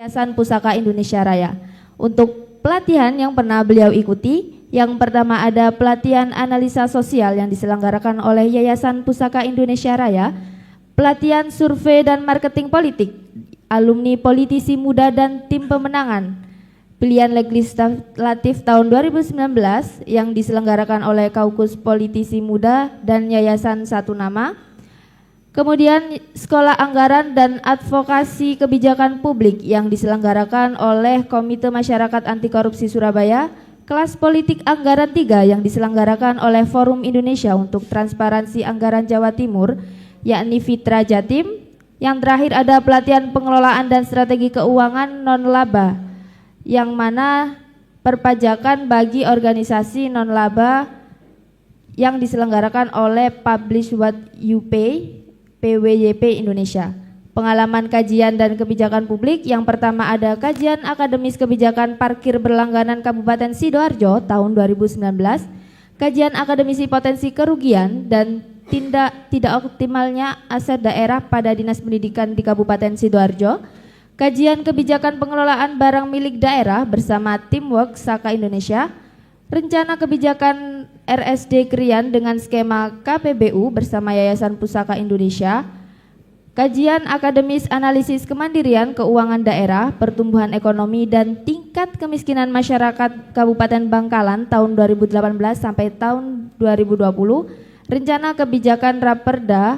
Yayasan Pusaka Indonesia Raya. Untuk pelatihan yang pernah beliau ikuti, yang pertama ada pelatihan analisa sosial yang diselenggarakan oleh Yayasan Pusaka Indonesia Raya, pelatihan survei dan marketing politik, alumni politisi muda dan tim pemenangan, pilihan legislatif tahun 2019 yang diselenggarakan oleh Kaukus Politisi Muda dan Yayasan Satu Nama. Kemudian Sekolah Anggaran dan Advokasi Kebijakan Publik yang diselenggarakan oleh Komite Masyarakat Anti Korupsi Surabaya, kelas politik anggaran 3 yang diselenggarakan oleh Forum Indonesia untuk Transparansi Anggaran Jawa Timur, yakni Fitra Jatim. Yang terakhir ada pelatihan pengelolaan dan strategi keuangan non-laba, yang mana perpajakan bagi organisasi non-laba yang diselenggarakan oleh Publish What You Pay, PWYP Indonesia. Pengalaman kajian dan kebijakan publik, yang pertama ada kajian akademis kebijakan parkir berlangganan Kabupaten Sidoarjo tahun 2019, kajian akademisi potensi kerugian dan tidak optimalnya aset daerah pada Dinas Pendidikan di Kabupaten Sidoarjo, kajian kebijakan pengelolaan barang milik daerah bersama Teamwork Saka Indonesia, rencana kebijakan RSD Krian dengan skema KPBU bersama Yayasan Pusaka Indonesia, kajian akademis analisis kemandirian keuangan daerah, pertumbuhan ekonomi dan tingkat kemiskinan masyarakat Kabupaten Bangkalan tahun 2018 sampai tahun 2020, rencana kebijakan Raperda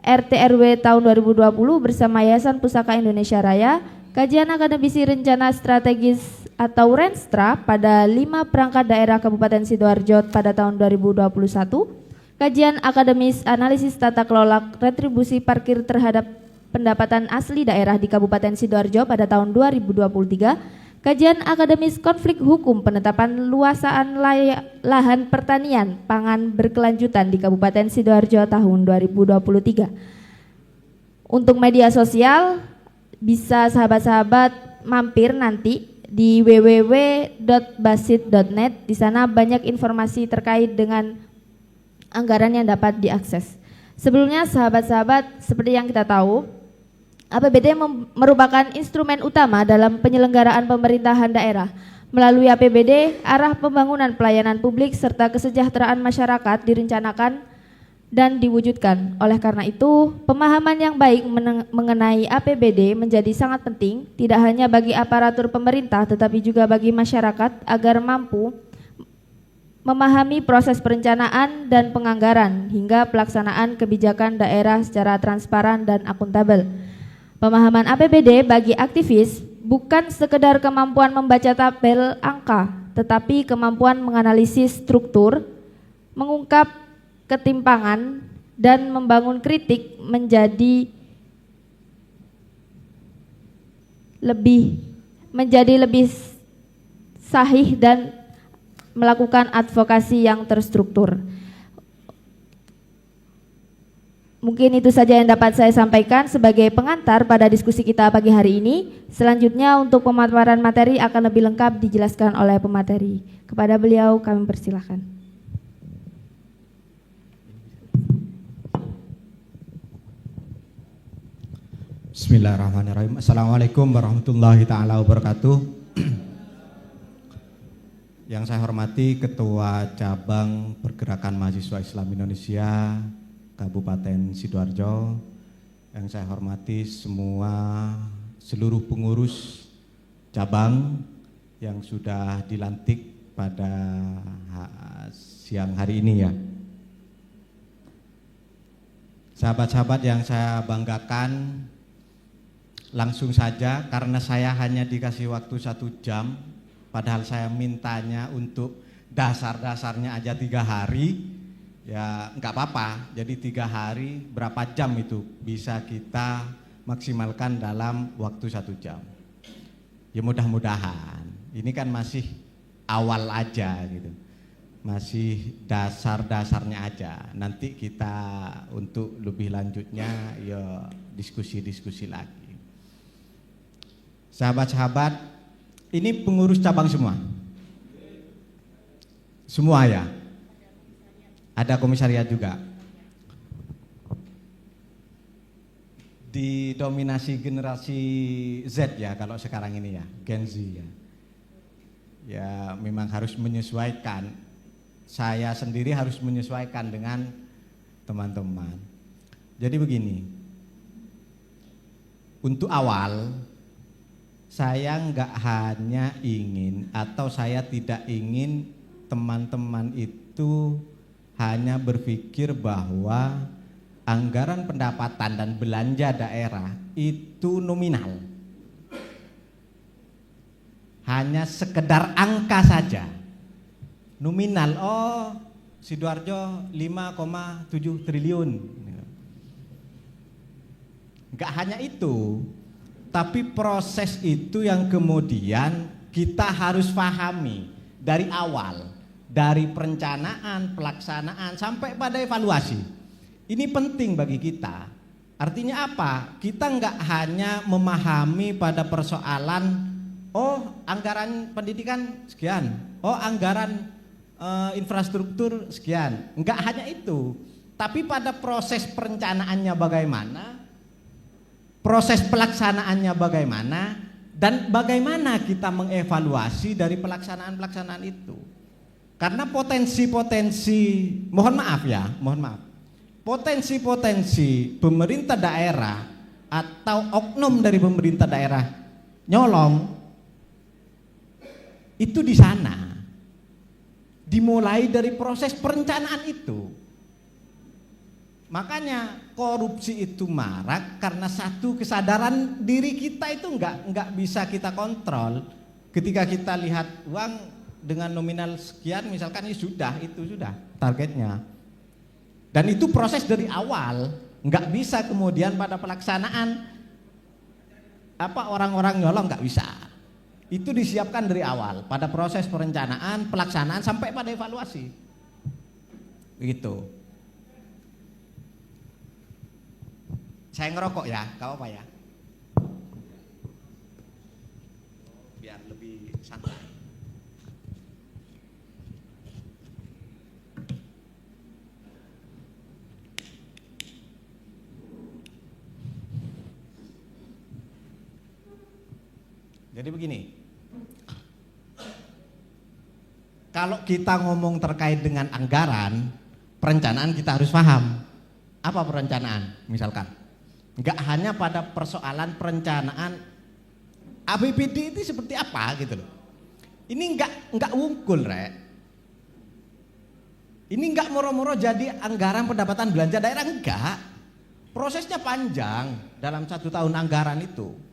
RT/RW tahun 2020 bersama Yayasan Pusaka Indonesia Raya, kajian akademisi rencana strategis atau Renstra pada 5 perangkat daerah Kabupaten Sidoarjo pada tahun 2021, kajian akademis analisis tata kelola retribusi parkir terhadap pendapatan asli daerah di Kabupaten Sidoarjo pada tahun 2023, kajian akademis konflik hukum penetapan luasaan lahan pertanian pangan berkelanjutan di Kabupaten Sidoarjo tahun 2023. Untuk media sosial, bisa sahabat-sahabat mampir nanti di www.basit.net. Di sana banyak informasi terkait dengan anggaran yang dapat diakses. Sebelumnya sahabat-sahabat, seperti yang kita tahu, APBD merupakan instrumen utama dalam penyelenggaraan pemerintahan daerah. Melalui APBD, arah pembangunan pelayanan publik serta kesejahteraan masyarakat direncanakan dan diwujudkan. Oleh karena itu, pemahaman yang baik mengenai APBD menjadi sangat penting, tidak hanya bagi aparatur pemerintah tetapi juga bagi masyarakat agar mampu memahami proses perencanaan dan penganggaran hingga pelaksanaan kebijakan daerah secara transparan dan akuntabel. Pemahaman APBD bagi aktivis bukan sekedar kemampuan membaca tabel angka, tetapi kemampuan menganalisis struktur, mengungkap ketimpangan dan membangun kritik menjadi lebih sahih dan melakukan advokasi yang terstruktur. Mungkin itu saja yang dapat saya sampaikan sebagai pengantar pada diskusi kita pagi hari ini. Selanjutnya untuk pemaparan materi akan lebih lengkap dijelaskan oleh pemateri. Kepada beliau kami persilahkan. Bismillahirrahmanirrahim. Assalamualaikum warahmatullahi taala wabarakatuh. Yang saya hormati Ketua Cabang Pergerakan Mahasiswa Islam Indonesia Kabupaten Sidoarjo, yang saya hormati seluruh pengurus cabang yang sudah dilantik pada siang hari ini ya. Sahabat-sahabat yang saya banggakan, langsung saja karena saya hanya dikasih waktu 1 jam, padahal saya mintanya untuk dasar-dasarnya aja 3 hari, ya enggak apa-apa. Jadi 3 hari berapa jam itu bisa kita maksimalkan dalam waktu 1 jam. Ya mudah-mudahan, ini kan masih awal aja gitu, masih dasar-dasarnya aja. Nanti kita untuk lebih lanjutnya ya diskusi-diskusi lagi. Sahabat-sahabat, ini pengurus cabang semua? Semua ya? Ada komisariat juga? didominasi generasi Z ya kalau sekarang ini ya, Gen Z ya. Ya memang harus menyesuaikan. Saya sendiri harus menyesuaikan dengan teman-teman. Jadi begini, untuk awal saya nggak hanya ingin atau saya tidak ingin teman-teman itu hanya berpikir bahwa anggaran pendapatan dan belanja daerah itu nominal. Hanya sekedar angka saja. Nominal, oh Sidoarjo 5,7 triliun. Enggak hanya itu, tapi proses itu yang kemudian kita harus pahami dari awal, dari perencanaan, pelaksanaan sampai pada evaluasi. Ini penting bagi kita. Artinya apa? Kita enggak hanya memahami pada persoalan, oh anggaran pendidikan sekian, oh anggaran infrastruktur sekian. Enggak hanya itu, tapi pada proses perencanaannya bagaimana, proses pelaksanaannya bagaimana, dan bagaimana kita mengevaluasi dari pelaksanaan itu. Karena potensi-potensi, mohon maaf, potensi-potensi pemerintah daerah atau oknum dari pemerintah daerah nyolong itu di sana. Dimulai dari proses perencanaan itu. Makanya korupsi itu marak karena satu, kesadaran diri kita itu enggak bisa kita kontrol. Ketika kita lihat uang dengan nominal sekian misalkan itu sudah targetnya. Dan itu proses dari awal, enggak bisa kemudian pada pelaksanaan orang-orang nyolong, enggak bisa. Itu disiapkan dari awal pada proses perencanaan, pelaksanaan sampai pada evaluasi. Begitu. Saya ngerokok ya, gak apa ya. Biar lebih santai. Jadi begini. Kalau kita ngomong terkait dengan anggaran, perencanaan kita harus paham. Apa perencanaan? Misalkan, enggak hanya pada persoalan perencanaan APBD itu seperti apa gitu loh. Ini enggak wungkul, Rek. Ini enggak moro-moro jadi anggaran pendapatan belanja daerah, enggak. Prosesnya panjang dalam 1 tahun anggaran itu.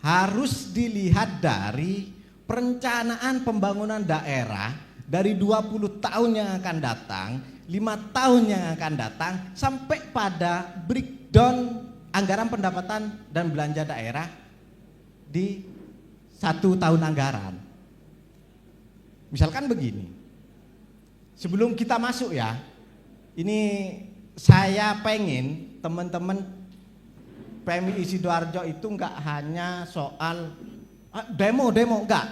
Harus dilihat dari perencanaan pembangunan daerah dari 20 tahun yang akan datang, 5 tahun yang akan datang, sampai pada breakdown anggaran pendapatan dan belanja daerah di 1 tahun anggaran. Misalkan begini, sebelum kita masuk ya, ini saya pengen teman-teman PMI Sidoarjo itu enggak hanya soal demo enggak.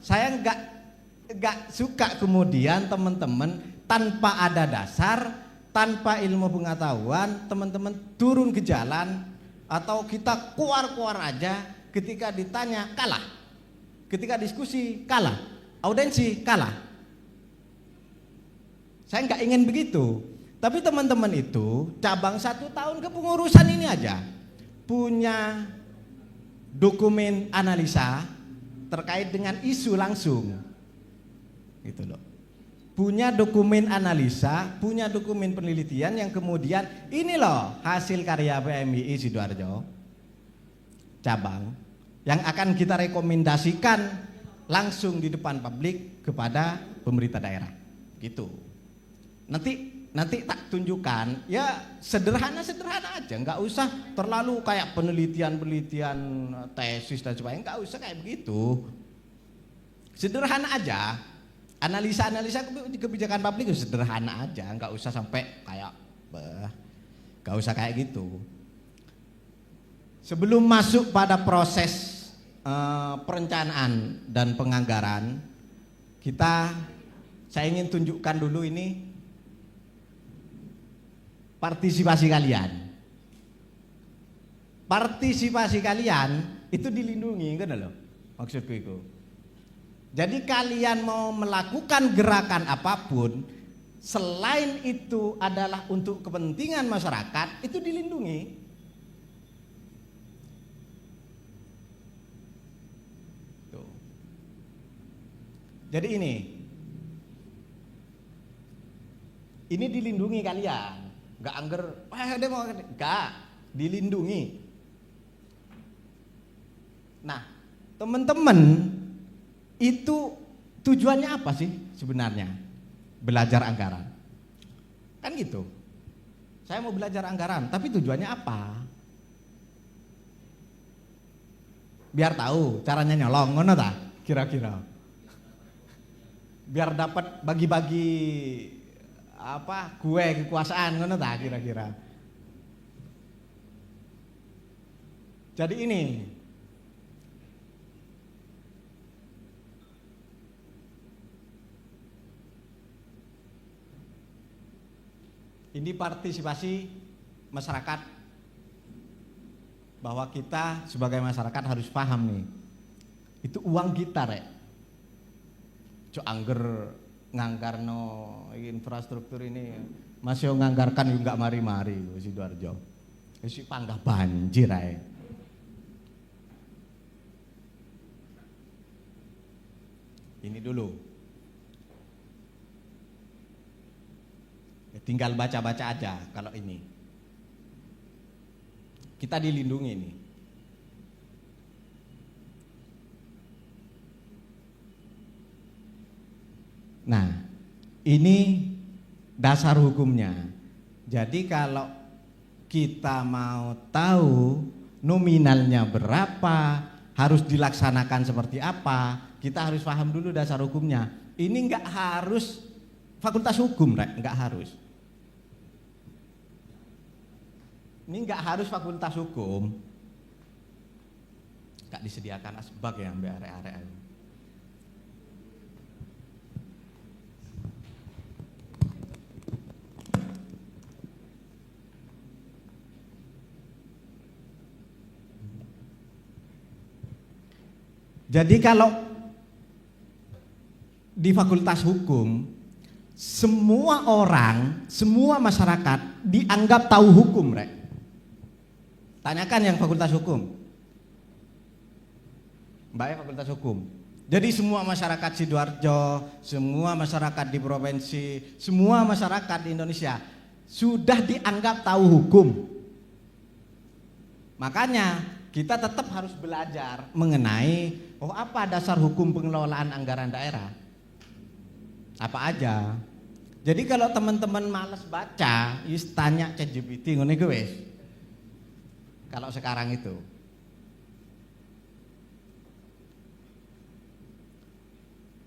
Saya enggak suka kemudian teman-teman tanpa ada dasar, tanpa ilmu pengetahuan, teman-teman turun ke jalan atau kita keluar aja ketika ditanya kalah. Ketika diskusi kalah, audiensi kalah. Saya enggak ingin begitu. Tapi teman-teman itu cabang 1 tahun kepengurusan ini aja punya dokumen analisa terkait dengan isu langsung, gitu loh. Punya dokumen analisa, punya dokumen penelitian yang kemudian ini loh hasil karya PMI Sidoarjo cabang yang akan kita rekomendasikan langsung di depan publik kepada pemerintah daerah, gitu. Nanti tak tunjukkan ya sederhana aja, nggak usah terlalu kayak penelitian tesis dan sebagainya, nggak usah kayak begitu, sederhana aja, analisa kebijakan publik itu sederhana aja, nggak usah sampai kayak nggak usah kayak gitu. Sebelum masuk pada proses perencanaan dan penganggaran, saya ingin tunjukkan dulu ini partisipasi kalian. partisipasi kalian itu dilindungi, kan loh maksudku itu. Jadi kalian mau melakukan gerakan apapun, selain itu adalah untuk kepentingan masyarakat, itu dilindungi. Tuh. Jadi ini dilindungi kalian, nggak angger, demo, nggak, dilindungi. Nah, teman-teman, itu tujuannya apa sih sebenarnya? Belajar anggaran. Kan gitu. Saya mau belajar anggaran, tapi tujuannya apa? Biar tahu caranya nyolong, ngono ta? Kira-kira. Biar dapat bagi-bagi kue kekuasaan, ngono ta kira-kira. Jadi ini partisipasi masyarakat, bahwa kita sebagai masyarakat harus paham nih, itu uang kita rek. Cok angger nganggarno infrastruktur ini masih nganggarkan juga nggak mari-mari Sidoarjo. Si panggah banjir ae. Ini dulu. Tinggal baca-baca aja kalau ini. Kita dilindungi nih. Nah, ini dasar hukumnya. Jadi kalau kita mau tahu nominalnya berapa, harus dilaksanakan seperti apa, kita harus paham dulu dasar hukumnya. Ini enggak harus fakultas hukum, enggak harus. Ini enggak harus fakultas hukum. Enggak disediakan asbak ya mbak area-area. Jadi kalau di fakultas hukum, semua orang, semua masyarakat dianggap tahu hukum, rek. Tanyakan yang fakultas hukum. Mbaknya fakultas hukum. Jadi semua masyarakat Sidoarjo, semua masyarakat di provinsi, semua masyarakat di Indonesia sudah dianggap tahu hukum. Makanya kita tetap harus belajar mengenai apa dasar hukum pengelolaan anggaran daerah. Apa aja. Jadi kalau teman-teman malas baca, tanya ChatGPT ngene iku wis. Kalau sekarang itu.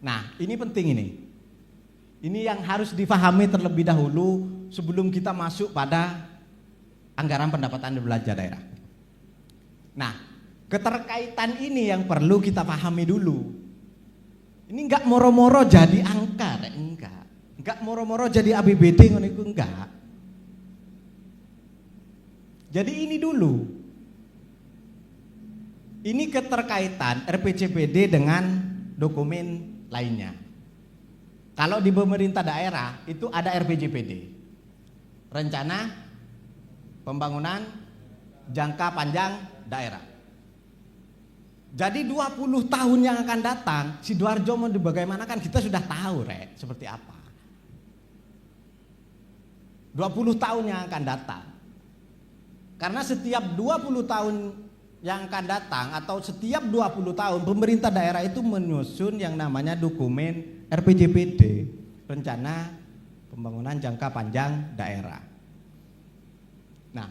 Nah, ini penting ini. Ini yang harus difahami terlebih dahulu sebelum kita masuk pada anggaran pendapatan dan belanja daerah. Nah, keterkaitan ini yang perlu kita pahami dulu. Ini enggak moro-moro jadi angka, enggak. Enggak moro-moro jadi APBD ngono iku enggak. Jadi ini dulu. Ini keterkaitan RPJPD dengan dokumen lainnya. Kalau di pemerintah daerah itu ada RPJPD. Rencana Pembangunan Jangka Panjang Daerah. Jadi 20 tahun yang akan datang, Sidoarjo mau dibagaimanakan kita sudah tahu, rek, seperti apa. 20 tahun yang akan datang. Karena setiap 20 tahun yang akan datang atau setiap 20 tahun pemerintah daerah itu menyusun yang namanya dokumen RPJPD, Rencana Pembangunan Jangka Panjang Daerah. Nah,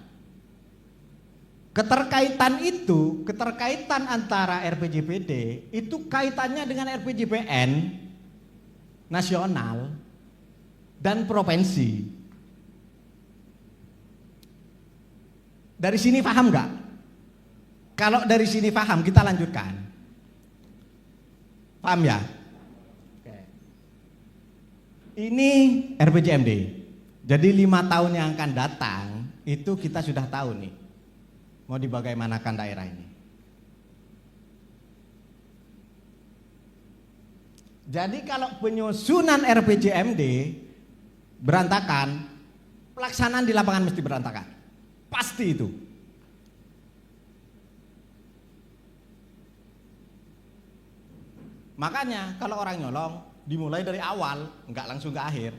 keterkaitan antara RPJPD itu kaitannya dengan RPJPN nasional dan provinsi. Dari sini paham nggak? Kalau dari sini paham, kita lanjutkan. Paham ya? Oke. Ini RPJMD. Jadi 5 tahun yang akan datang itu kita sudah tahu nih. mau dibagaimanakan daerah ini. Jadi kalau penyusunan RPJMD berantakan, pelaksanaan di lapangan mesti berantakan. Pasti itu. Makanya kalau orang nyolong dimulai dari awal, enggak langsung ke akhir.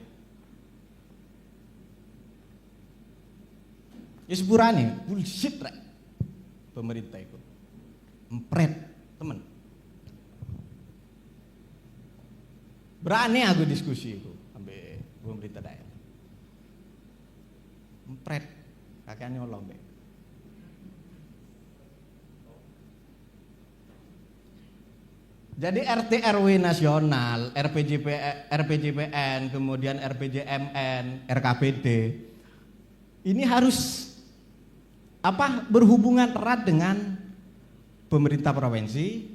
Ya sepurane, bullshit rek. Pemerintah itu. Empret, temen. Berani aku diskusi itu sampai pemerintah daerah. Empret, kakaknya nyolong deh. Jadi RT RW nasional, RPJPN, kemudian RPJMN, RKPD, ini harus berhubungan erat dengan pemerintah provinsi,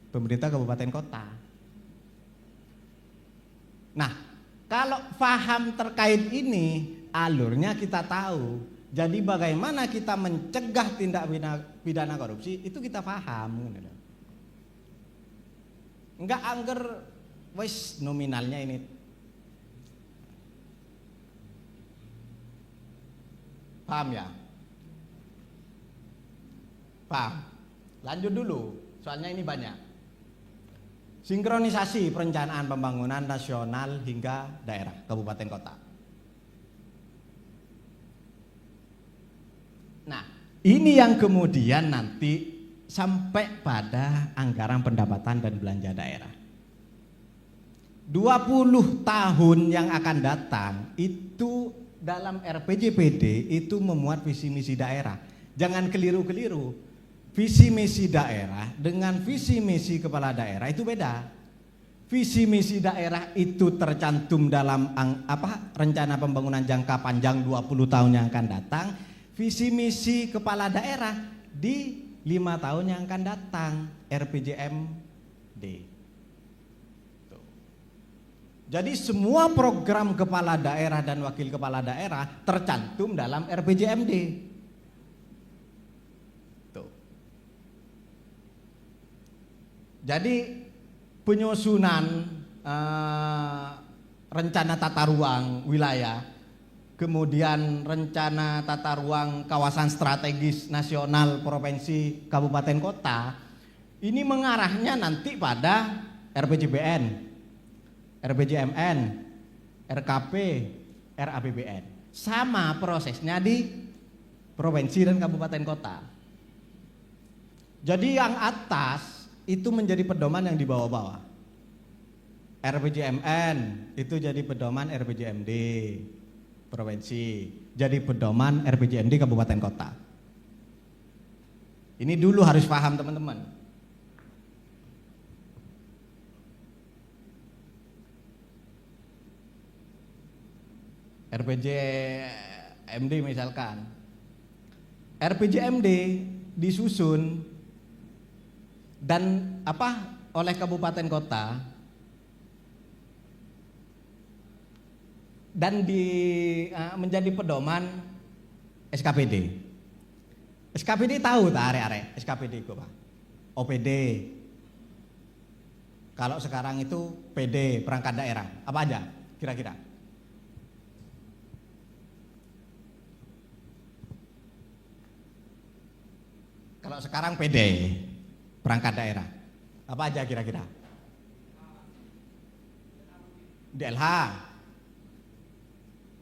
pemerintah kabupaten kota. Nah, kalau paham terkait ini, alurnya kita tahu. Jadi bagaimana kita mencegah tindak pidana korupsi, itu kita paham. Enggak angger wis nominalnya ini. Paham ya? Paham. Lanjut dulu, soalnya ini banyak. Sinkronisasi perencanaan pembangunan nasional hingga daerah, kabupaten kota. Nah, ini yang kemudian nanti sampai pada anggaran pendapatan dan belanja daerah. 20 tahun yang akan datang itu dalam RPJPD itu memuat visi misi daerah. Jangan keliru-keliru. Visi misi daerah dengan visi misi kepala daerah itu beda. Visi misi daerah itu tercantum dalam rencana pembangunan jangka panjang 20 tahun yang akan datang. Visi misi kepala daerah di 5 tahun yang akan datang, RPJMD. Tuh. Jadi semua program kepala daerah dan wakil kepala daerah tercantum dalam RPJMD. Tuh. Jadi penyusunan rencana tata ruang wilayah, kemudian rencana tata ruang kawasan strategis nasional provinsi kabupaten kota, ini mengarahnya nanti pada RPJPN, RPJMN, RKP, RAPBN. Sama prosesnya di provinsi dan kabupaten kota. Jadi yang atas itu menjadi pedoman yang di bawah-bawah. RPJMN itu jadi pedoman RPJMD provinsi, jadi pedoman RPJMD kabupaten kota. Ini dulu harus paham teman-teman. RPJMD misalkan, RPJMD disusun dan oleh kabupaten kota dan menjadi pedoman SKPD. SKPD tahu tak arek-arek SKPD itu Pak? OPD. Kalau sekarang itu PD, perangkat daerah. Apa aja kira-kira? Kalau sekarang PD, perangkat daerah. Apa aja kira-kira? DLH.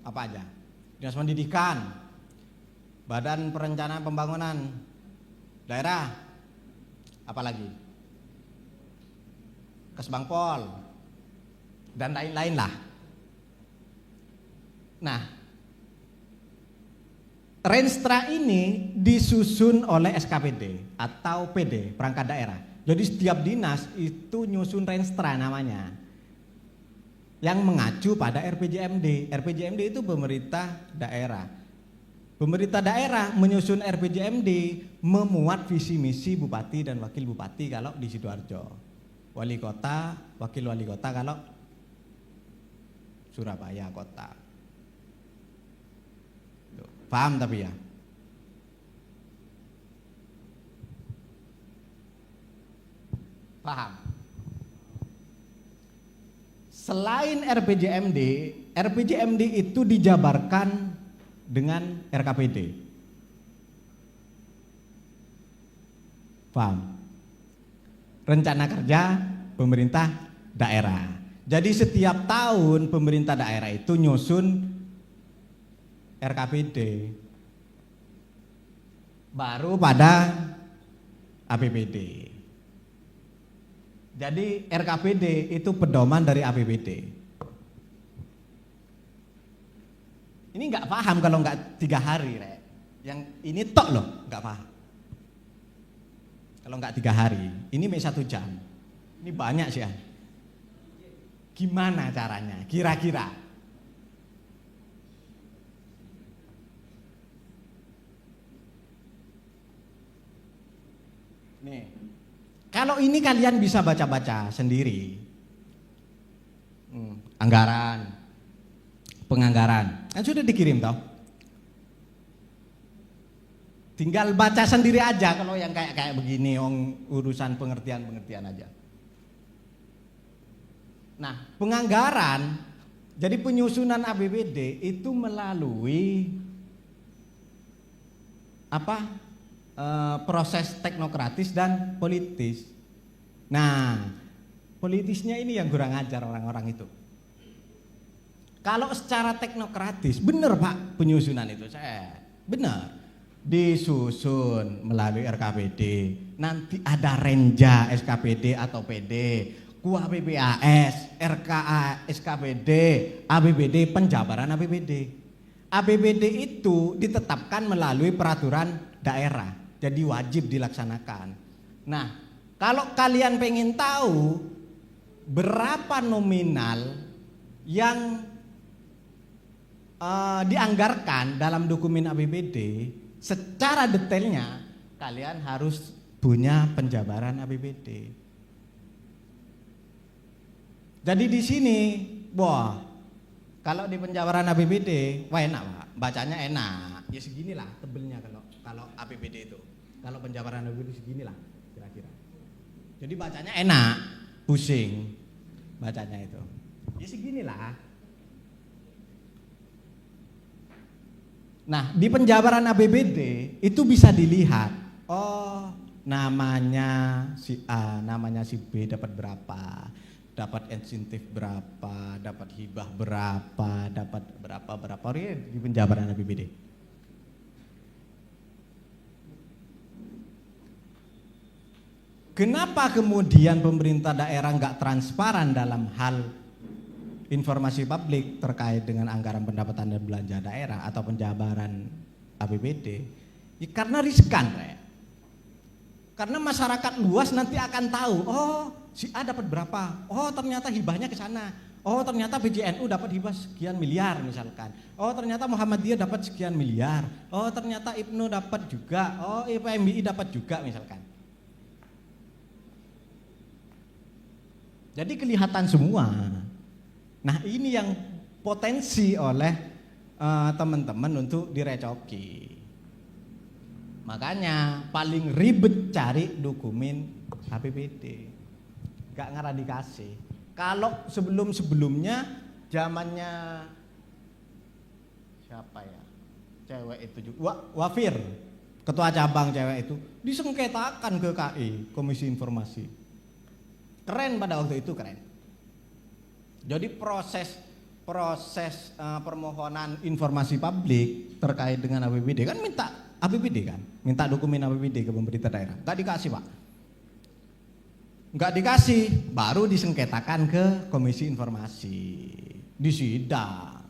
Apa aja? Dinas Pendidikan, Badan Perencanaan Pembangunan Daerah, apalagi? Kesbangpol dan lain-lain lah. Nah, Renstra ini disusun oleh SKPD atau PD, perangkat daerah. Jadi setiap dinas itu nyusun Renstra namanya, yang mengacu pada RPJMD. RPJMD itu pemerintah daerah. Pemerintah daerah menyusun RPJMD memuat visi misi bupati dan wakil bupati kalau di Sidoarjo, wali kota, wakil wali kota kalau Surabaya kota. Paham tapi ya? Paham? Selain RPJMD itu dijabarkan dengan RKPD. Paham? Rencana kerja pemerintah daerah. Jadi setiap tahun pemerintah daerah itu nyusun RKPD. Baru pada APBD. Jadi RKPD itu pedoman dari APBD. Ini nggak paham kalau nggak 3 hari, Rek. Yang ini tok loh, nggak paham. Kalau nggak 3 hari, ini 1 jam. Ini banyak sih ya. Gimana caranya? Kira-kira? Nih, kalau ini kalian bisa baca-baca sendiri. Anggaran, penganggaran, kan sudah dikirim toh. Tinggal baca sendiri aja kalau yang kayak begini, urusan pengertian aja. Nah, penganggaran, jadi penyusunan APBD itu melalui proses teknokratis dan politis. Nah, politisnya ini yang kurang ajar orang-orang itu. Kalau secara teknokratis, benar Pak penyusunan itu, benar. Disusun melalui RKPD, nanti ada renja SKPD atau PD, KUA PPAS, RKA SKPD, APBD, penjabaran APBD. APBD itu ditetapkan melalui peraturan daerah, jadi wajib dilaksanakan. Nah, kalau kalian pengen tahu berapa nominal yang dianggarkan dalam dokumen APBD, secara detailnya kalian harus punya penjabaran APBD. Jadi di sini, kalau di penjabaran APBD, enak Pak, bacanya enak. Ya seginilah tebelnya kalau APBD itu. Kalau penjabaran APBD seginilah kira-kira. Jadi bacanya enak, pusing bacanya itu. Ya seginilah. Nah, di penjabaran APBD itu bisa dilihat, namanya si A, namanya si B dapat berapa, dapat insentif berapa, dapat hibah berapa, dapat berapa di penjabaran APBD. Kenapa kemudian pemerintah daerah nggak transparan dalam hal informasi publik terkait dengan anggaran pendapatan dan belanja daerah atau penjabaran APBD? Ya, karena riskan, karena masyarakat luas nanti akan tahu, si A dapat berapa, ternyata hibahnya ke sana, ternyata PJNU dapat hibah sekian miliar misalkan, ternyata Muhammadiyah dapat sekian miliar, ternyata IPNU dapat juga, IPMBI dapat juga misalkan. Jadi kelihatan semua. Nah, ini yang potensi oleh teman-teman untuk direcoki. Makanya paling ribet cari dokumen APBD. Gak ngarah dikasih. Kalau sebelumnya zamannya siapa ya? Cewek itu juga. Wafir, ketua cabang cewek itu disengketakan ke KI, Komisi Informasi. Keren pada waktu itu, keren. Jadi proses permohonan informasi publik terkait dengan APBD kan minta APBD kan, minta dokumen APBD ke pemerintah daerah, nggak dikasih Pak, nggak dikasih, baru disengketakan ke Komisi Informasi, di sidang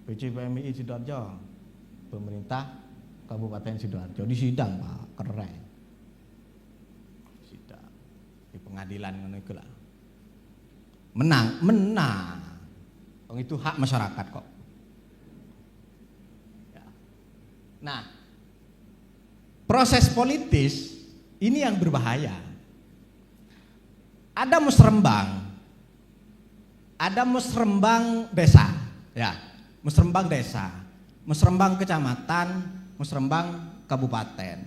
PCPMI Sidoarjo, pemerintah Kabupaten Sidoarjo di sidang Pak, keren, sidang di pengadilan ngono iku lah. Menang. Itu hak masyarakat kok. Ya. Nah, proses politis ini yang berbahaya. Ada musrembang desa, ya, musrembang desa, musrembang kecamatan, musrembang kabupaten.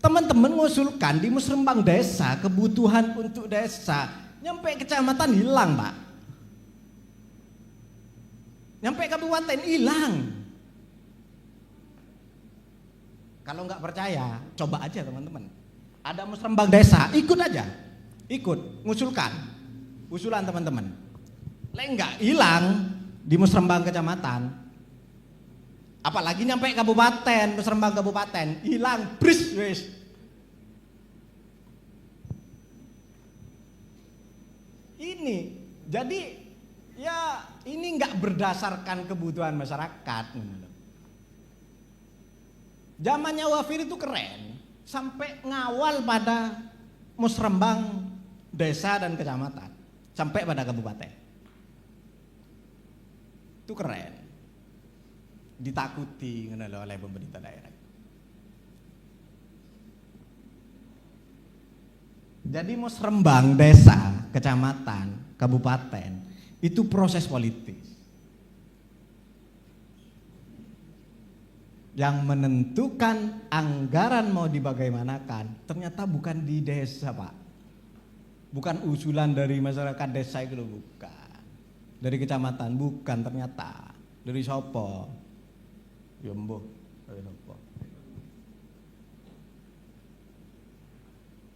Teman-teman ngusulkan di musrembang desa, kebutuhan untuk desa, nyampe kecamatan hilang, Pak. Nyampe kabupaten hilang. Kalau nggak percaya, coba aja teman-teman. Ada musrembang desa, ikut aja. Ikut, ngusulkan. Usulan teman-teman. Lek nggak hilang di musrembang kecamatan. Apalagi nyampe kabupaten, musrembang kabupaten, hilang, bris, wis. Ini, jadi ya ini nggak berdasarkan kebutuhan masyarakat. Zamannya Wafir itu keren, sampai ngawal pada musrembang desa dan kecamatan, sampai pada kabupaten. Itu keren. Ditakuti oleh pemerintah daerah. Jadi musrembang desa, kecamatan, kabupaten itu proses politis. Yang menentukan anggaran mau dibagaimanakan ternyata bukan di desa, Pak. Bukan usulan dari masyarakat desa itu, bukan. Dari kecamatan, bukan ternyata. Dari sopo? Ya mbuh, dari sopo?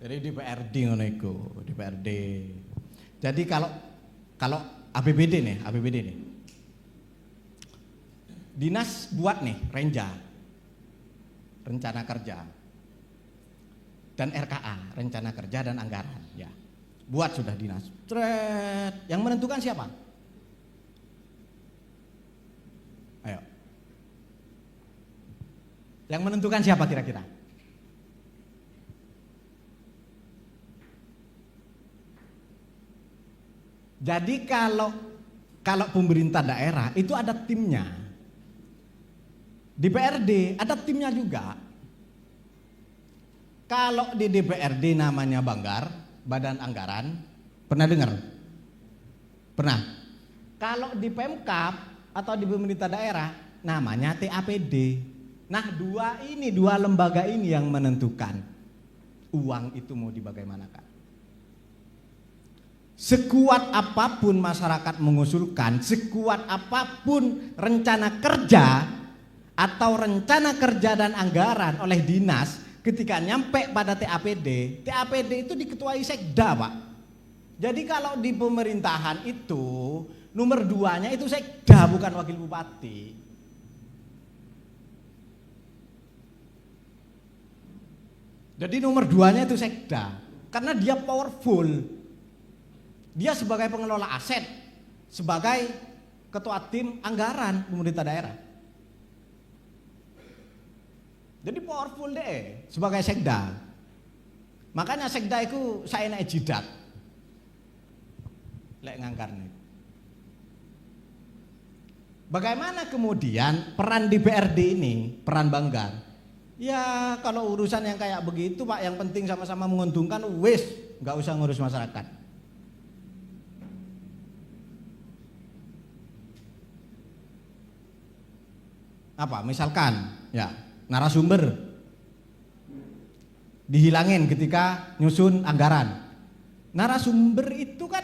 Dari DPRD ngono iku, DPRD. Jadi kalau APBD nih. Dinas buat nih renja, rencana kerja, dan RKA, rencana kerja dan anggaran, ya. Buat sudah dinas. Tret. Yang menentukan siapa? Ayo. Yang menentukan siapa kira-kira? Jadi kalau pemerintah daerah itu ada timnya. DPRD ada timnya juga. Kalau di DPRD namanya Banggar, Badan Anggaran, pernah dengar? Pernah. Kalau di Pemkab atau di pemerintah daerah namanya TAPD. Nah, dua lembaga ini yang menentukan uang itu mau dibagaimanakan. Sekuat apapun masyarakat mengusulkan, sekuat apapun rencana kerja atau rencana kerja dan anggaran oleh dinas, ketika nyampe pada TAPD itu diketuai sekda, Pak. Jadi kalau di pemerintahan itu nomor 2-nya itu sekda, bukan wakil bupati. Jadi nomor 2-nya itu sekda, karena dia powerful. Dia sebagai pengelola aset, sebagai ketua tim anggaran pemerintah daerah. Jadi powerful deh sebagai sekda. Makanya sekda itu saya naik jidat. Lek ngangkar nih. Bagaimana kemudian peran DPRD ini, peran Banggar? Ya kalau urusan yang kayak begitu, Pak, yang penting sama-sama menguntungkan, wis, nggak usah ngurus masyarakat. Apa? Misalkan, ya narasumber dihilangin ketika nyusun anggaran. Narasumber itu kan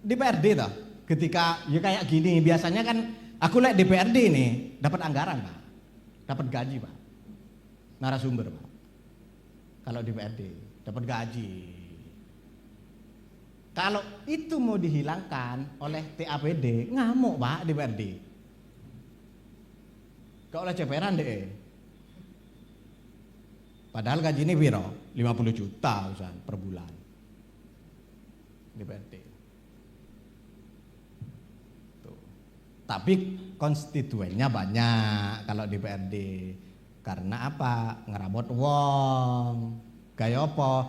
DPRD toh. Ketika ya kayak gini, biasanya kan aku lihat DPRD nih dapat anggaran, Pak. Dapat gaji, Pak. Narasumber, Pak. Kalau DPRD dapat gaji. Kalau itu mau dihilangkan oleh TAPD, ngamuk, Pak, DPRD. Kau oleh ceperan deh. Padahal gaji ini piro? 50 juta usaha per bulan. DPRD. Tuh. Tapi konstituennya banyak kalau DPRD. Karena apa? Ngerabot wong. Gaya apa?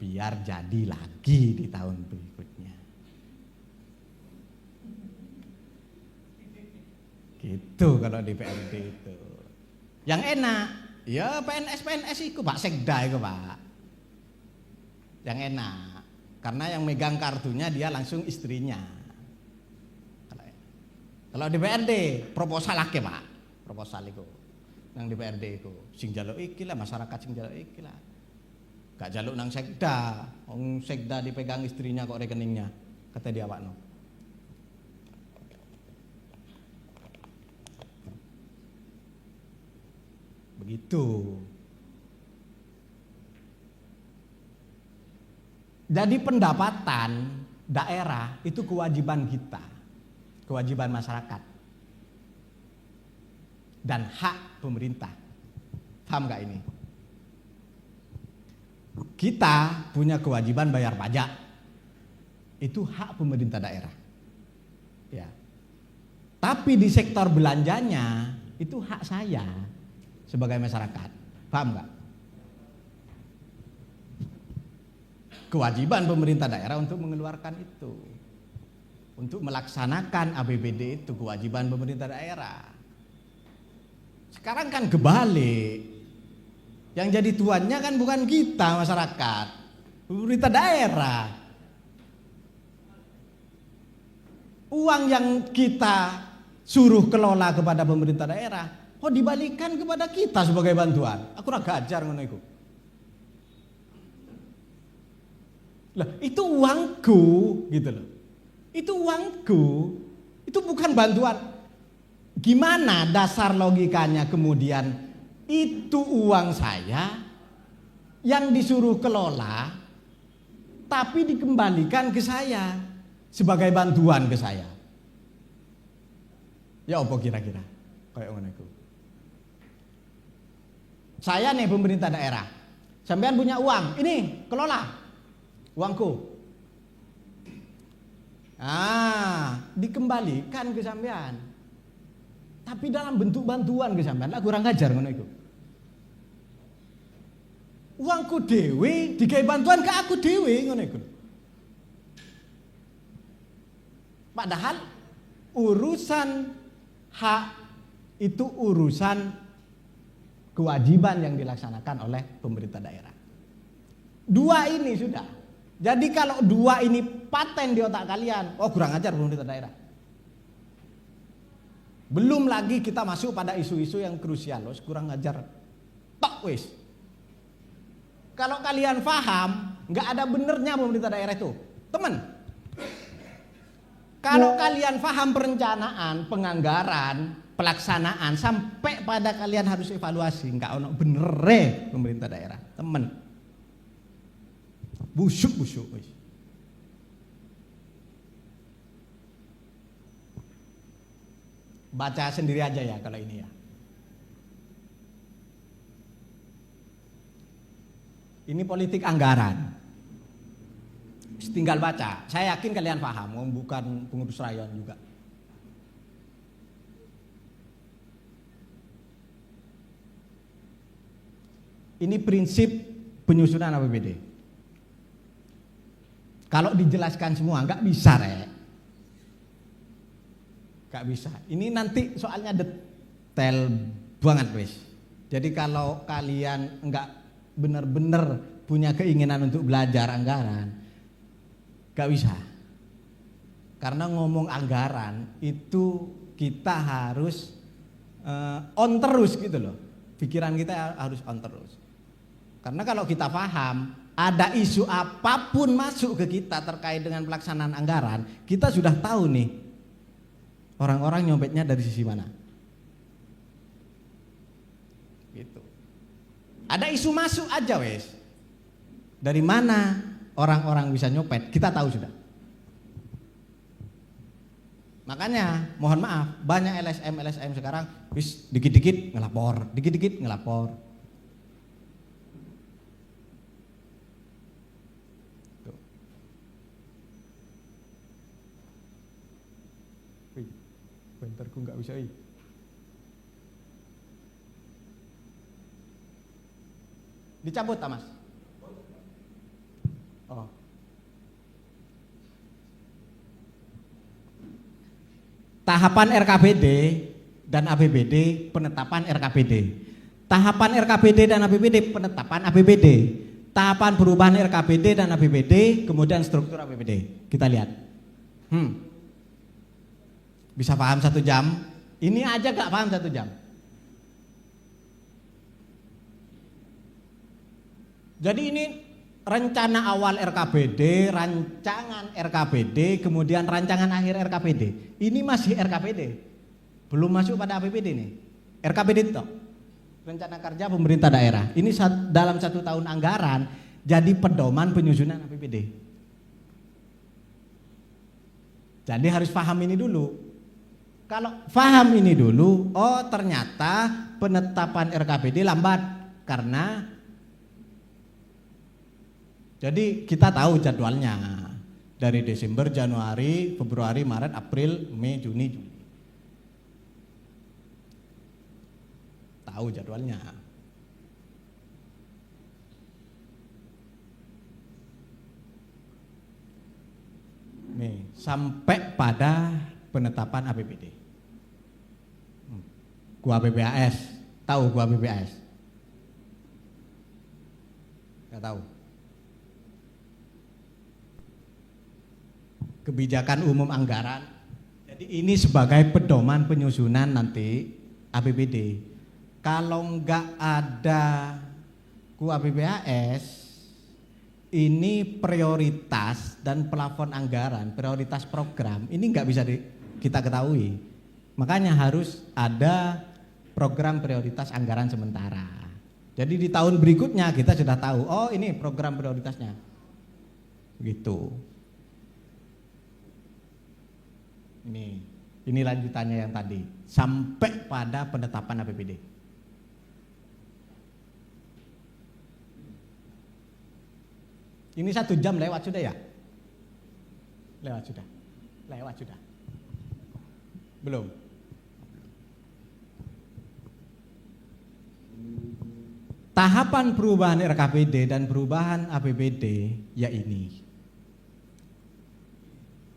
Biar jadi lagi di tahun berikutnya. Gitu kalau di DPRD itu. Yang enak, ya PNS itu, Pak, sekda itu, Pak. Yang enak, karena yang megang kartunya dia langsung istrinya. Kalau DPRD proposal lagi, Pak, proposal itu. nang DPRD iku. Sing jaluk iki lah, masyarakat sing jaluk iki lah. Gak jaluk nang sekda. Wong sekda dipegang istrinya kok rekeningnya. Kata dia awakno. Begitu. Jadi pendapatan daerah itu kewajiban kita, kewajiban masyarakat, dan hak pemerintah. Paham gak ini? Kita punya kewajiban bayar pajak, itu hak pemerintah daerah. Ya. Tapi di sektor belanjanya itu hak saya sebagai masyarakat. Paham gak? Kewajiban pemerintah daerah untuk mengeluarkan itu, untuk melaksanakan APBD itu kewajiban pemerintah daerah. Sekarang kan kebalik, yang jadi tuannya kan bukan kita masyarakat, pemerintah daerah. Uang yang kita suruh kelola kepada pemerintah daerah, kok dibalikan kepada kita sebagai bantuan? Aku ora gajar ngono iku. Lah, itu uangku gitu loh. Itu uangku. Itu bukan bantuan. Gimana dasar logikanya kemudian itu uang saya yang disuruh kelola tapi dikembalikan ke saya sebagai bantuan ke saya? Ya apa kira-kira? Kayak ngono iku. Saya nih pemerintah daerah. Sampean punya uang, ini kelola. Uangku. Dikembalikan ke sampean. Tapi dalam bentuk bantuan ke sampean. Lah kurang ajar ngono iku. Uangku dhewe digawe bantuan ke aku dhewe ngono iku. Padahal urusan hak itu urusan kewajiban yang dilaksanakan oleh pemerintah daerah. Dua ini sudah. Jadi kalau dua ini paten di otak kalian, oh kurang ajar pemerintah daerah. Belum lagi kita masuk pada isu-isu yang krusial, oh kurang ajar. Tok wis. Kalau kalian paham, nggak ada benernya pemerintah daerah itu, teman. Kalau kalian paham perencanaan, penganggaran, pelaksanaan, sampai pada kalian harus evaluasi, nggak ono bener pemerintah daerah, teman. Busuk. Baca sendiri aja ya kalau ini ya. Ini politik anggaran. Tinggal baca. Saya yakin kalian paham, bukan pengurus rayon juga. Ini prinsip penyusunan APBD. Kalau dijelaskan semua nggak bisa, nggak bisa. Ini nanti soalnya detail banget, wes. Jadi kalau kalian nggak benar-benar punya keinginan untuk belajar anggaran, nggak bisa. Karena ngomong anggaran itu kita harus on terus gitu loh. Pikiran kita harus on terus. Karena kalau kita paham ada isu apapun masuk ke kita terkait dengan pelaksanaan anggaran, kita sudah tahu nih orang-orang nyompetnya dari sisi mana. Gitu. Ada isu masuk aja wes. Dari mana orang-orang bisa nyopet, kita tahu sudah. Makanya mohon maaf, banyak LSM sekarang wis dikit-dikit ngelapor. Bentarku nggak bisa. Dicabut tak mas? Oh. Tahapan RKPD dan APBD, penetapan RKPD. Tahapan RKPD dan APBD, penetapan APBD. Tahapan perubahan RKPD dan APBD, kemudian struktur APBD. Kita lihat. Bisa paham 1 jam? Ini aja gak paham 1 jam. Jadi ini rencana awal RKPD, rancangan RKPD, kemudian rancangan akhir RKPD. Ini masih RKPD, belum masuk pada APBD nih. RKPD itu rencana kerja pemerintah daerah. Ini dalam 1 tahun anggaran jadi pedoman penyusunan APBD. Jadi harus paham ini dulu. Kalau paham ini dulu, oh ternyata penetapan RKPD lambat karena jadi kita tahu jadwalnya dari Desember, Januari, Februari, Maret, April, Mei, Juni, Juli. Tahu jadwalnya. Nih, sampai pada penetapan APBD. Gua BPAS, tahu gua BPAS? Enggak tahu. Kebijakan umum anggaran. Jadi ini sebagai pedoman penyusunan nanti APBD. Kalau enggak ada gua BPAS, ini prioritas dan plafon anggaran, prioritas program, ini enggak bisa kita ketahui. Makanya harus ada program prioritas anggaran sementara. Jadi di tahun berikutnya kita sudah tahu, oh ini program prioritasnya. Begitu. Ini lanjutannya yang tadi, sampai pada penetapan APBD. Ini 1 jam lewat sudah ya? Lewat sudah. Belum. Tahapan perubahan RKPD dan perubahan APBD ya ini.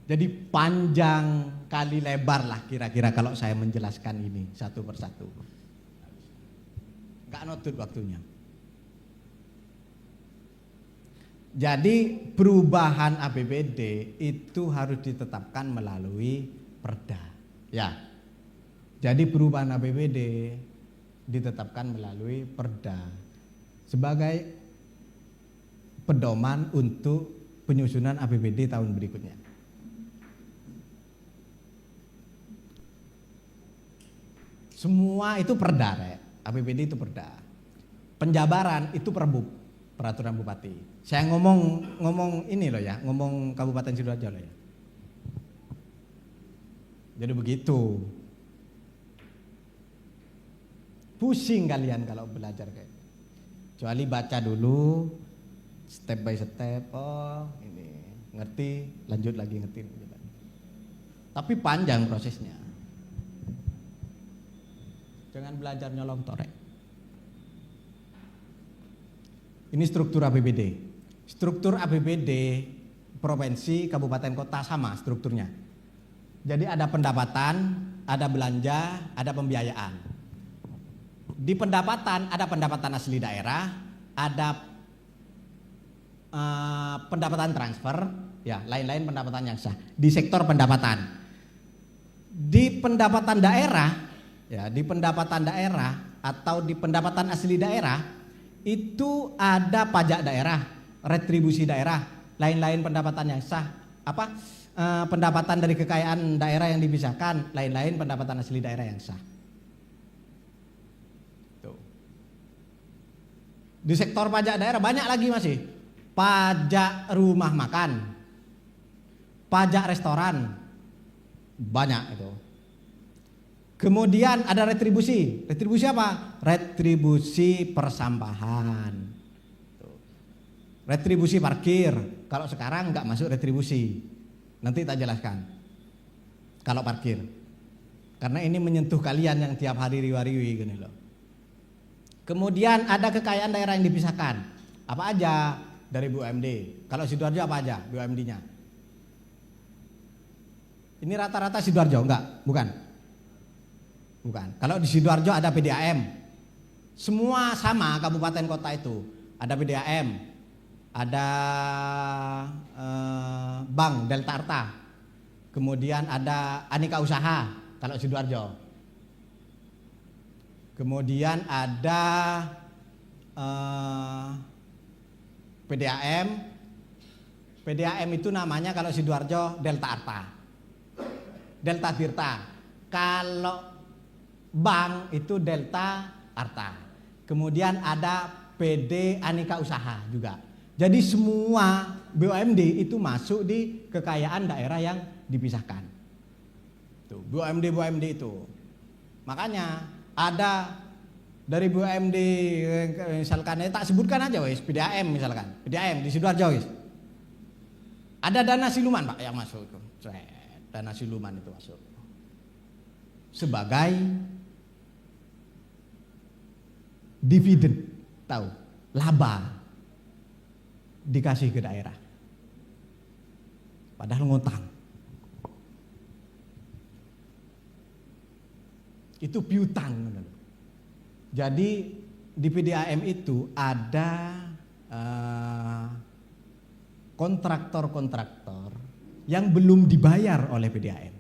Jadi panjang kali lebar lah kira-kira kalau saya menjelaskan ini satu persatu. Enggak notut waktunya. Jadi perubahan APBD itu harus ditetapkan melalui Perda. Ya. Jadi perubahan APBD ditetapkan melalui Perda sebagai pedoman untuk penyusunan APBD tahun berikutnya. Semua itu Perda, APBD itu Perda. Penjabaran itu peraturan bupati. Saya ngomong ini loh ya, ngomong Kabupaten Sidoarjo loh ya. Jadi begitu. Pusing kalian kalau belajar kayak. Kecuali baca dulu step by step. Oh, ini ngerti, lanjut lagi ngerti. Tapi panjang prosesnya. Jangan belajar nyolong torek. Ini struktur APBD. Struktur APBD provinsi, kabupaten, kota sama strukturnya. Jadi ada pendapatan, ada belanja, ada pembiayaan. Di pendapatan ada pendapatan asli daerah, ada pendapatan transfer, ya lain-lain pendapatan yang sah. Di sektor pendapatan. Di pendapatan daerah, ya di pendapatan daerah atau di pendapatan asli daerah itu ada pajak daerah, retribusi daerah, lain-lain pendapatan yang sah, pendapatan dari kekayaan daerah yang dipisahkan, lain-lain pendapatan asli daerah yang sah. Tuh. Di sektor pajak daerah banyak lagi masih, pajak rumah makan, pajak restoran, banyak itu. Kemudian ada retribusi. Retribusi apa? Retribusi persampahan. Retribusi parkir. Kalau sekarang nggak masuk retribusi. Nanti tak jelaskan. Kalau parkir. Karena ini menyentuh kalian yang tiap hari riwa-riwi gini loh. Kemudian ada kekayaan daerah yang dipisahkan. Apa aja dari BUMD? Kalau Sidoarjo apa aja BUMD-nya? Ini rata-rata Sidoarjo enggak? Bukan. Bukan. Kalau di Sidoarjo ada PDAM. Semua sama kabupaten kota itu. Ada PDAM, ada Bank Delta Arta. Kemudian ada Aneka Usaha kalau Sidoarjo. Kemudian ada PDAM. PDAM itu namanya kalau Sidoarjo Delta Arta, Delta Tirta. Kalau bank itu Delta Arta. Kemudian ada PD Anika Usaha juga. Jadi semua BUMD itu masuk di kekayaan daerah yang dipisahkan. Tuh, BUMD itu. Makanya ada dari BUMD misalkan tak sebutkan aja wis PDAM misalkan. PDAM di Sidoarjo wis. Ada dana siluman Pak yang masuk itu. Dana siluman itu masuk. Sebagai dividen, tahu, laba dikasih ke daerah. Padahal ngutang. Itu piutang. Jadi di PDAM itu ada kontraktor-kontraktor yang belum dibayar oleh PDAM.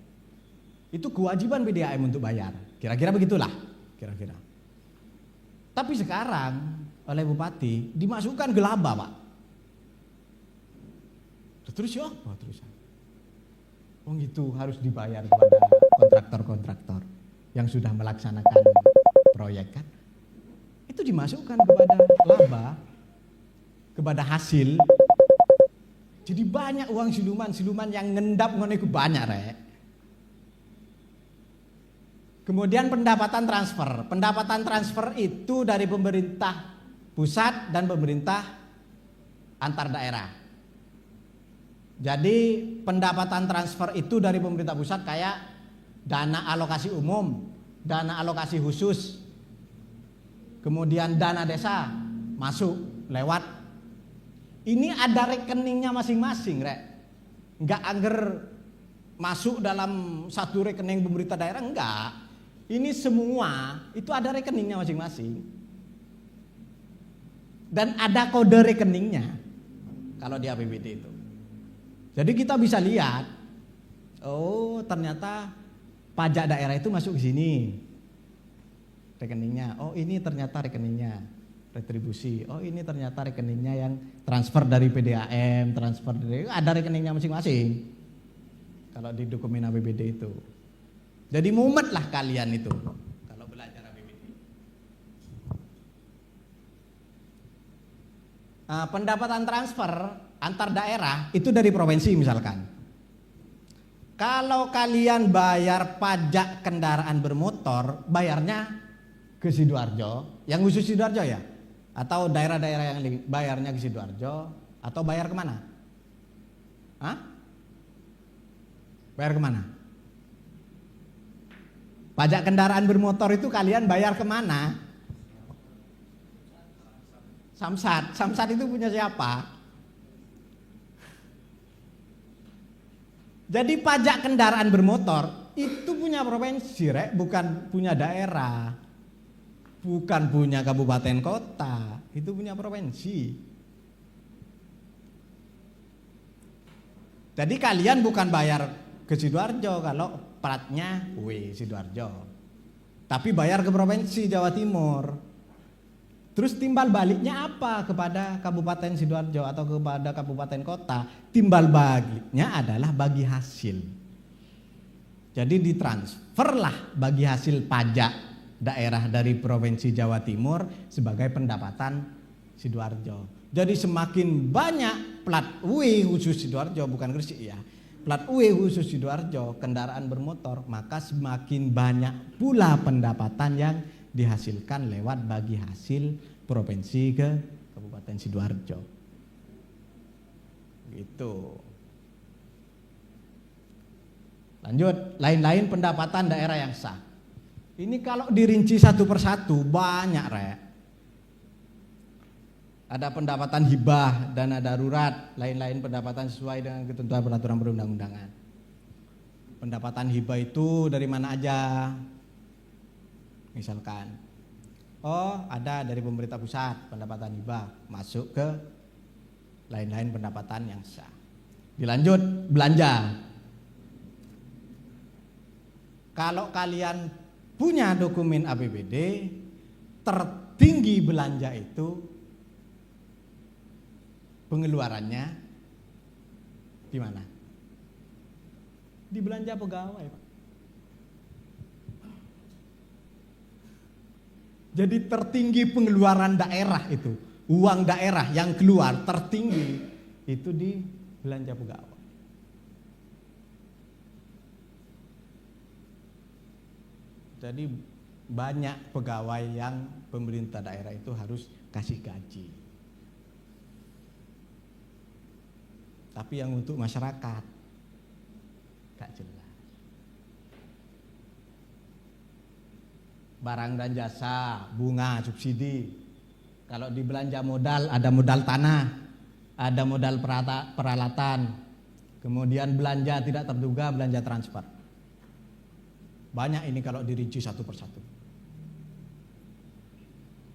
Itu kewajiban PDAM untuk bayar. Kira-kira begitulah, kira-kira. Tapi sekarang oleh Bupati dimasukkan ke laba, Pak. Terus ya apa terusan? Oh gitu, harus dibayar kepada kontraktor-kontraktor yang sudah melaksanakan proyek kan. Itu dimasukkan kepada laba, kepada hasil. Jadi banyak uang siluman yang ngendap ngono iku banyak rek. Kemudian pendapatan transfer. Pendapatan transfer itu dari pemerintah pusat dan pemerintah antar daerah. Jadi pendapatan transfer itu dari pemerintah pusat kayak dana alokasi umum, dana alokasi khusus, kemudian dana desa masuk lewat. Ini ada rekeningnya masing-masing, rek. Enggak angger masuk dalam satu rekening pemerintah daerah, enggak. Ini semua itu ada rekeningnya masing-masing. Dan ada kode rekeningnya kalau di APBD itu. Jadi kita bisa lihat, oh ternyata pajak daerah itu masuk ke sini rekeningnya. Oh ini ternyata rekeningnya retribusi. Oh ini ternyata rekeningnya yang transfer dari PDAM, transfer dari ada rekeningnya masing-masing. Kalau di dokumen APBD itu. Jadi mumet lah kalian itu kalau belajar APBD. Pendapatan transfer antar daerah itu dari provinsi misalkan. Kalau kalian bayar pajak kendaraan bermotor, bayarnya ke Sidoarjo, yang khusus Sidoarjo ya, atau daerah-daerah yang bayarnya ke Sidoarjo, atau bayar kemana? Hah? Bayar kemana? Pajak kendaraan bermotor itu kalian bayar kemana? Samsat. Samsat itu punya siapa? Jadi pajak kendaraan bermotor itu punya provinsi, rek, bukan punya daerah. Bukan punya kabupaten kota, itu punya provinsi. Jadi kalian bukan bayar ke Sidoarjo kalau platnya Sidoarjo. Tapi bayar ke provinsi Jawa Timur. Terus timbal baliknya apa kepada Kabupaten Sidoarjo atau kepada kabupaten kota? Timbal baliknya adalah bagi hasil. Jadi ditransferlah bagi hasil pajak daerah dari Provinsi Jawa Timur sebagai pendapatan Sidoarjo. Jadi semakin banyak plat W khusus Sidoarjo, bukan Gresik ya. Plat W khusus Sidoarjo, kendaraan bermotor, maka semakin banyak pula pendapatan yang dihasilkan lewat bagi hasil provinsi ke Kabupaten Sidoarjo. Gitu. Lanjut, lain-lain pendapatan daerah yang sah. Ini kalau dirinci satu persatu banyak, rek. Ada pendapatan hibah, dana darurat, lain-lain pendapatan sesuai dengan ketentuan peraturan perundang-undangan. Pendapatan hibah itu dari mana aja? Misalkan, oh ada dari pemerintah pusat pendapatan hibah masuk ke lain-lain pendapatan yang sah. Dilanjut belanja. Kalau kalian punya dokumen APBD, tertinggi belanja itu pengeluarannya di mana? Di belanja pegawai, Pak. Jadi tertinggi pengeluaran daerah itu, uang daerah yang keluar tertinggi itu di belanja pegawai. Jadi banyak pegawai yang pemerintah daerah itu harus kasih gaji. Tapi yang untuk masyarakat gak jelas. Barang dan jasa, bunga, subsidi. Kalau di belanja modal, ada modal tanah, ada modal peralatan. Kemudian belanja tidak terduga, belanja transfer. Banyak ini kalau dirinci satu persatu.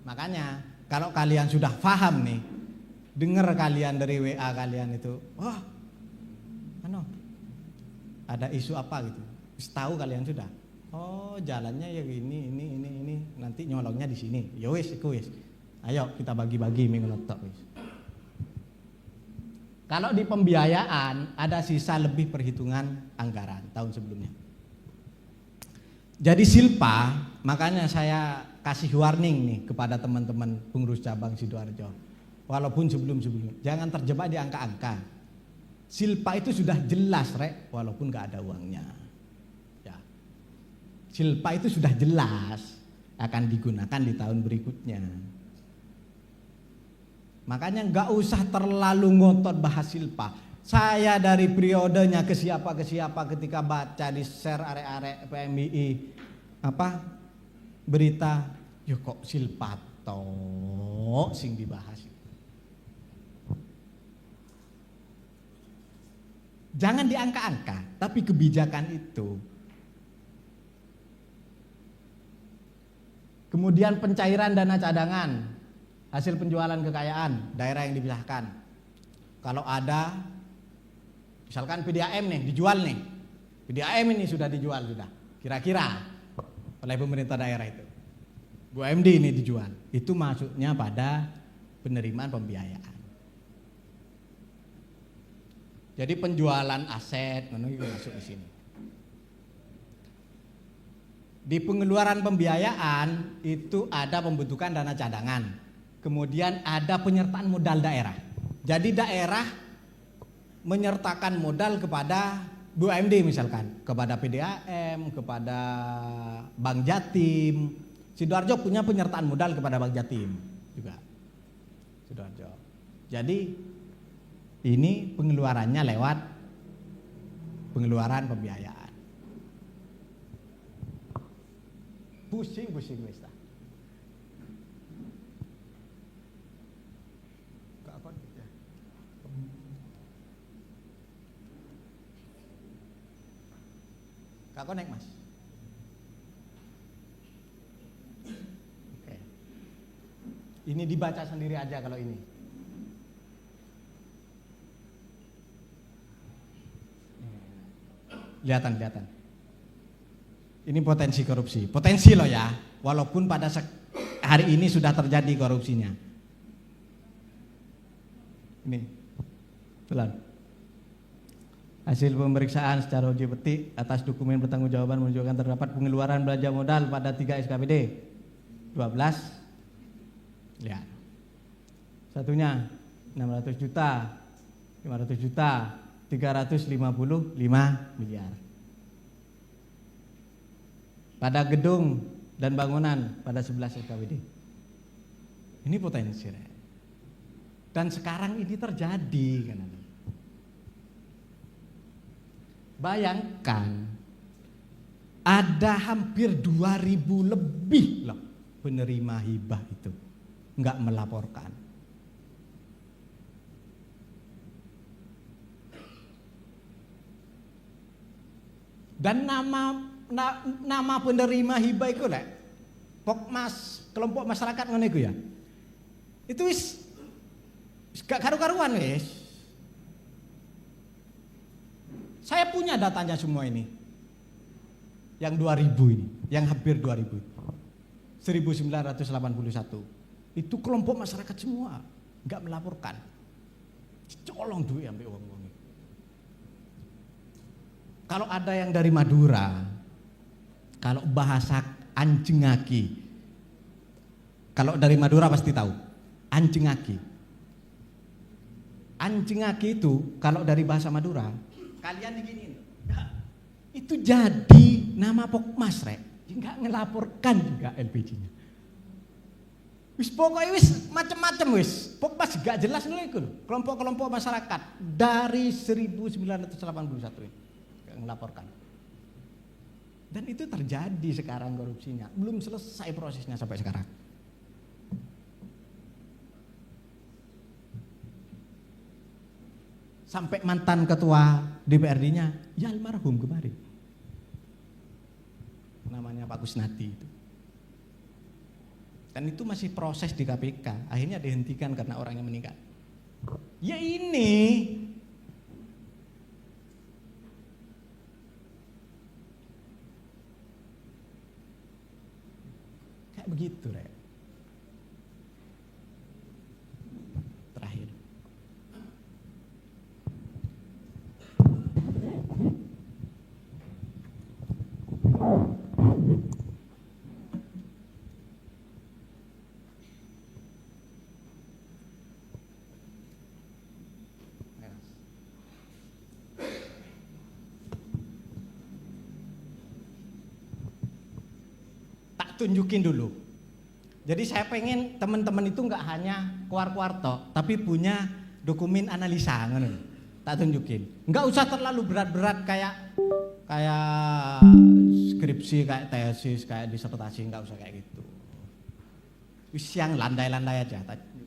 Makanya kalau kalian sudah paham nih, dengar kalian dari WA kalian itu, wah, ada isu apa gitu, tahu kalian sudah. Oh, jalannya ya ini, nanti nyolongnya di sini. Ya wis, iku wis. Ayo kita bagi-bagi mengelotok wis. Kalau di pembiayaan ada sisa lebih perhitungan anggaran tahun sebelumnya. Jadi Silpa, makanya saya kasih warning nih kepada teman-teman pengurus cabang Sidoarjo. Walaupun sebelum-sebelumnya, jangan terjebak di angka-angka. Silpa itu sudah jelas, Rek, walaupun gak ada uangnya. Ya. Silpa itu sudah jelas akan digunakan di tahun berikutnya. Makanya gak usah terlalu ngotot bahas Silpa. Saya dari periodenya ke siapa ketika baca di share arek-arek PMII berita, yo kok Silpa tok sing dibahas. Jangan diangka-angka, tapi kebijakan itu. Kemudian pencairan dana cadangan, hasil penjualan kekayaan daerah yang dipisahkan. Kalau ada misalkan PDAM nih dijual nih, PDAM ini sudah dijual sudah, kira-kira oleh pemerintah daerah itu, BUMD ini dijual, itu masuknya pada penerimaan pembiayaan. Jadi penjualan aset itu masuk di sini. Di pengeluaran pembiayaan itu ada pembentukan dana cadangan, kemudian ada penyertaan modal daerah. Jadi daerah menyertakan modal kepada BUMD misalkan, kepada PDAM, kepada Bank Jatim. Sidoarjo punya penyertaan modal kepada Bank Jatim juga. Sidoarjo. Jadi ini pengeluarannya lewat pengeluaran pembiayaan. Pusing wis ta. Kak connect Mas. Oke. Ini dibaca sendiri aja kalau ini. Kelihatan. Ini potensi korupsi. Potensi loh ya, walaupun pada hari ini sudah terjadi korupsinya. Ini. Tulan. Hasil pemeriksaan secara uji petik atas dokumen pertanggungjawaban menunjukkan terdapat pengeluaran belanja modal pada 3 SKPD 12. Lihat. Satunya 600 juta, 500 juta, 355 miliar. Pada gedung dan bangunan pada 11 SKPD. Ini potensi. Dan sekarang ini terjadi kan. Bayangkan ada hampir 2.000 lebih loh penerima hibah itu nggak melaporkan. Dan nama penerima hibah itu lah, Pokmas kelompok masyarakat ngono iku ya. Itu wis gak karu-karuan wis. Saya punya datanya semua ini. Yang 2000 ini, yang hampir 2000. 1981. Itu kelompok masyarakat semua, enggak melaporkan. Colong duit ambil uang-uang. Kalau ada yang dari Madura, kalau bahasa anjingaki, kalau dari Madura pasti tahu, anjingaki. Anjingaki itu kalau dari bahasa Madura, kalian diginiin, itu jadi nama Pokmas, rek. Nggak ngelaporkan juga LPG-nya. Wis pokoknya wis macam-macam wis. Pokmas gak jelas dulu itu. Kelompok-kelompok masyarakat dari 1981 ini gak ngelaporkan. Dan itu terjadi sekarang korupsinya. Belum selesai prosesnya sampai sekarang. Sampai mantan ketua DPRD-nya ya almarhum kemarin. Namanya Pak Kusnadi itu. Dan itu masih proses di KPK, akhirnya dihentikan karena orangnya meninggal. Ya ini kayak begitu, Rek. Terakhir. Tunjukin dulu. Jadi saya pengen teman-teman itu nggak hanya keluar-keluar tok, tapi punya dokumen analisa, ngono. Tak tunjukin. Nggak usah terlalu berat-berat kayak skripsi, kayak tesis, kayak disertasi, nggak usah kayak gitu. Wis yang landai-landai aja. Tak tunjukin.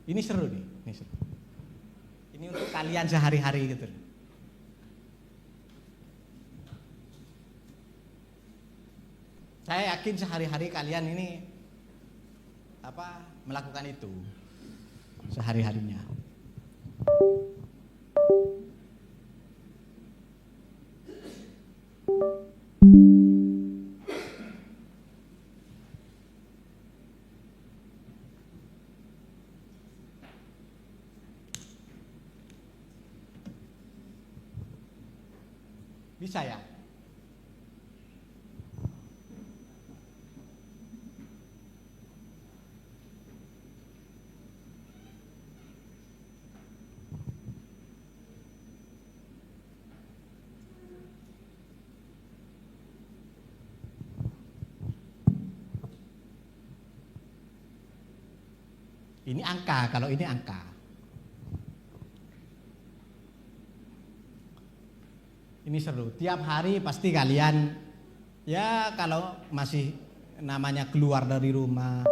Ini seru nih, ini seru. Ini untuk kalian sehari-hari gitu. Saya yakin sehari-hari kalian ini melakukan itu sehari-harinya. Bisa ya? Ini angka, kalau ini angka. Ini seru. Tiap hari pasti kalian, ya kalau masih namanya keluar dari rumah,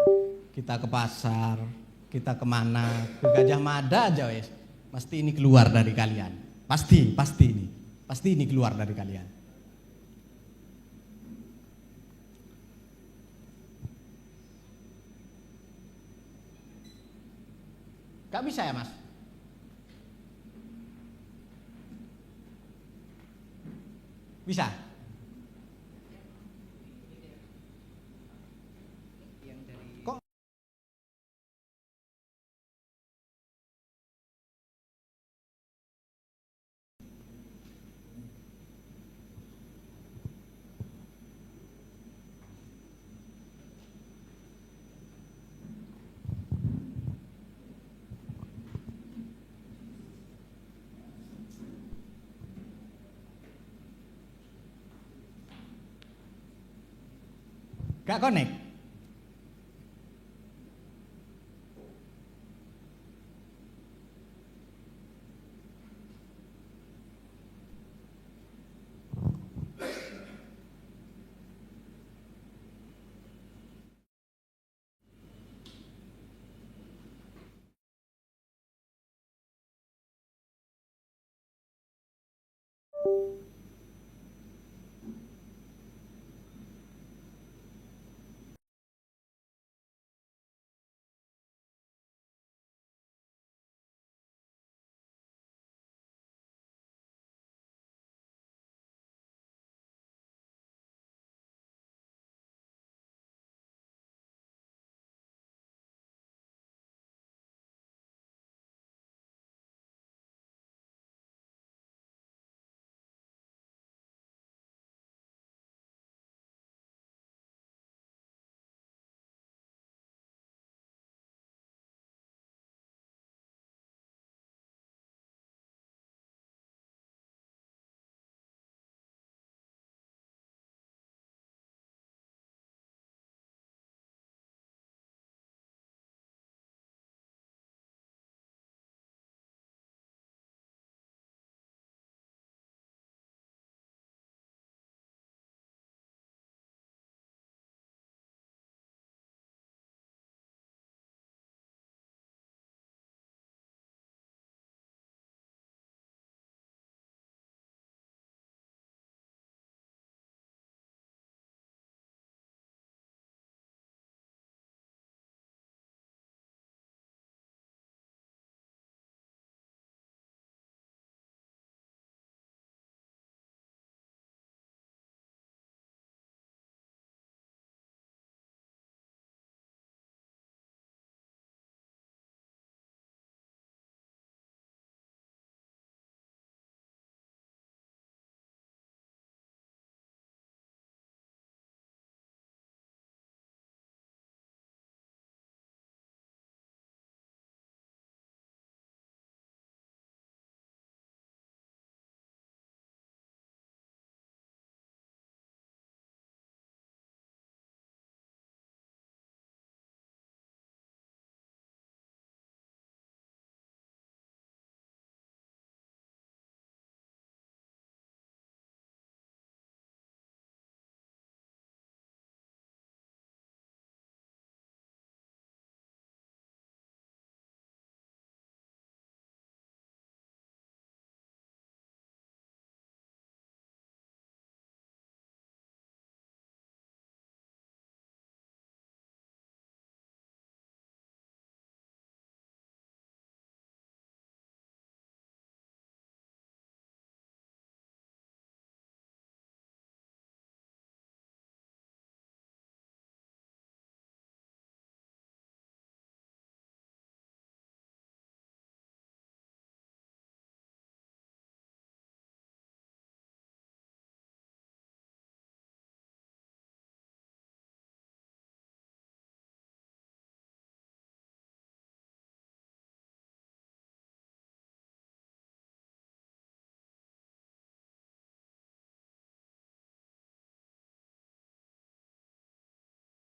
kita ke pasar, kita kemana, ke Gajah Mada aja wes, pasti ini keluar dari kalian. Pasti ini keluar dari kalian. Gak bisa ya, Mas? Bisa? Kok? Gak connect?